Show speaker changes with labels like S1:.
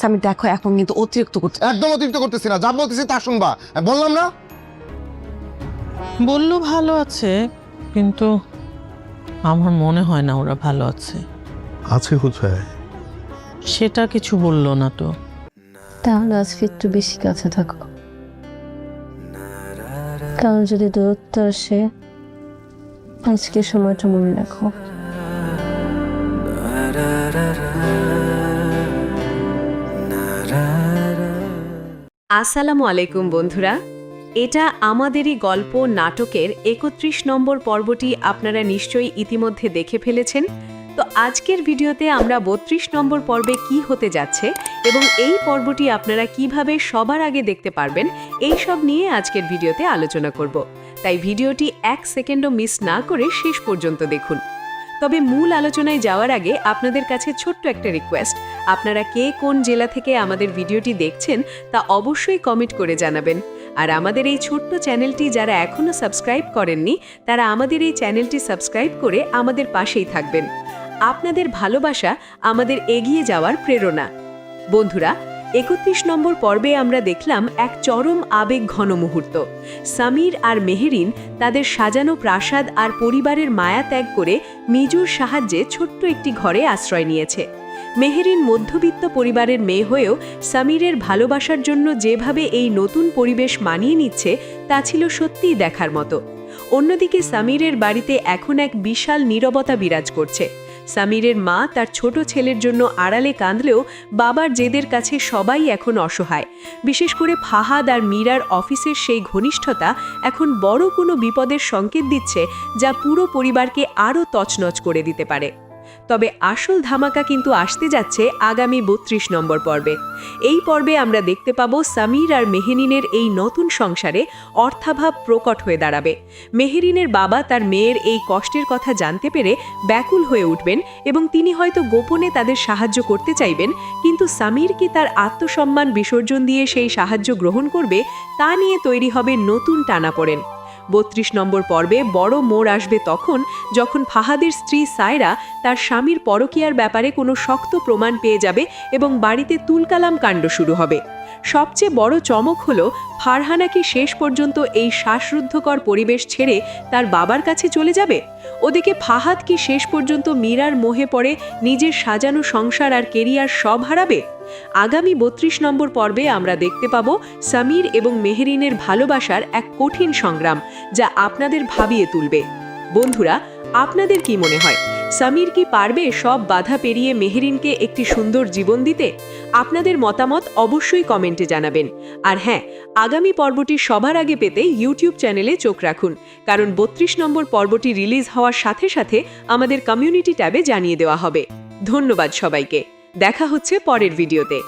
S1: সামির দেখো এখন কিন্তু অতিরিক্ত করছে।
S2: একদম অতিরিক্ত করতেছি না, যা বলতেছি তা শুনবা। বললাম না?
S3: বললো ভালো আছে, কিন্তু আমার মনে হয় না ওরা ভালো আছে।
S4: আছে কোথায়?
S3: সেটা কিছু বললো না তো।
S5: তাহলে আজকে একটু বেশি কাছে থাকো, কারণ যদি দূরত্ব আসে আজকে সময়টা মনে রাখো।
S6: আসসালামু আলাইকুম বন্ধুরা, এটা আমাদেরই গল্প নাটকের ৩১ নম্বর পর্বটি আপনারা নিশ্চয়ই ইতিমধ্যে দেখে ফেলেছেন। তো আজকের ভিডিওতে আমরা ৩২ নম্বর পর্বে কি হতে যাচ্ছে এবং এই পর্বটি আপনারা কিভাবে সবার আগে দেখতে পারবেন এই সব নিয়ে আজকের ভিডিওতে আলোচনা করব। তাই ভিডিওটি ১ সেকেন্ডও মিস না করে শেষ পর্যন্ত দেখুন। তবে মূল আলোচনায় যাওয়ার আগে আপনাদের কাছে ছোট্ট একটা রিকোয়েস্ট, আপনারা কে কোন জেলা থেকে আমাদের ভিডিওটি দেখছেন তা অবশ্যই কমেন্ট করে জানাবেন। আর আমাদের এই ছোট্ট চ্যানেলটি যারা এখনও সাবস্ক্রাইব করেননি তারা আমাদের এই চ্যানেলটি সাবস্ক্রাইব করে আমাদের পাশেই থাকবেন। আপনাদের ভালোবাসা আমাদের এগিয়ে যাওয়ার প্রেরণা। বন্ধুরা, ৩১ নম্বর পর্বে আমরা দেখলাম এক চরম আবেগ ঘন মুহূর্ত। সামির আর মেহেরিন তাদের সাজানো প্রাসাদ আর পরিবারের মায়া ত্যাগ করে মিজুর সাহায্যে ছোট্ট একটি ঘরে আশ্রয় নিয়েছে। মেহেরিন মধ্যবিত্ত পরিবারের মেয়ে হয়েও সামিরের ভালোবাসার জন্য যেভাবে এই নতুন পরিবেশ মানিয়ে নিচ্ছে তা ছিল সত্যিই দেখার মতো। অন্যদিকে সামিরের বাড়িতে এখন এক বিশাল নীরবতা বিরাজ করছে। সামিরের মা তার ছোট ছেলের জন্য আড়ালে কাঁদলেও বাবার জেদের কাছে সবাই এখন অসহায়। বিশেষ করে ফাহাদ আর মীরার অফিসের সেই ঘনিষ্ঠতা এখন বড় কোনো বিপদের সংকেত দিচ্ছে, যা পুরো পরিবারকে আরও তছনছ করে দিতে পারে। তবে আসল ধামাকা কিন্তু আসতে যাচ্ছে আগামী ৩২ নম্বর পর্বে। এই পর্বে আমরা দেখতে পাব সামির আর মেহেরিনের এই নতুন সংসারে অর্থাভাব প্রকট হয়ে দাঁড়াবে। মেহেরিনের বাবা তার মেয়ের এই কষ্টের কথা জানতে পেরে ব্যাকুল হয়ে উঠবেন এবং তিনি হয়তো গোপনে তাদের সাহায্য করতে চাইবেন, কিন্তু সামির কি তার আত্মসম্মান বিসর্জন দিয়ে সেই সাহায্য গ্রহণ করবে তা নিয়ে তৈরি হবে নতুন টানাপোড়েন। ৩২ নম্বর পর্বে বড় মোড় আসবে তখন যখন ফাহাদের স্ত্রী সায়রা তার স্বামীর পরকীয়ার ব্যাপারে কোনো শক্ত প্রমাণ পেয়ে যাবে এবং বাড়িতে তুলকালাম কাণ্ড শুরু হবে। সবচেয়ে বড় চমক হলো ফারহানা কি শেষ পর্যন্ত এই শ্বাসরুদ্ধকর পরিবেশ ছেড়ে তার বাবার কাছে চলে যাবে? ওদিকে ফাহাদ কি শেষ পর্যন্ত মীরার মোহে পড়ে নিজের সাজানো সংসার আর কেরিয়ার সব হারাবে? আগামী ৩২ নম্বর পর্বে আমরা দেখতে পাব সামির এবং মেহেরিনের ভালোবাসার এক কঠিন সংগ্রাম, যা আপনাদের ভাবিয়ে তুলবে। বন্ধুরা, আপনাদের কি মনে হয়, সামির কি পারবে সব বাধা পেরিয়ে মেহেরিনকে একটি সুন্দর জীবন দিতে? আপনাদের মতামত অবশ্যই কমেন্টে জানাবেন। আর হ্যাঁ, আগামী পর্বটি সবার আগে পেতে ইউটিউব চ্যানেলে চোখ রাখুন, কারণ ৩২ নম্বর পর্বটি রিলিজ হওয়ার সাথে সাথে আমাদের কমিউনিটি ট্যাবে জানিয়ে দেওয়া হবে। ধন্যবাদ সবাইকে, দেখা হচ্ছে পরের ভিডিওতে।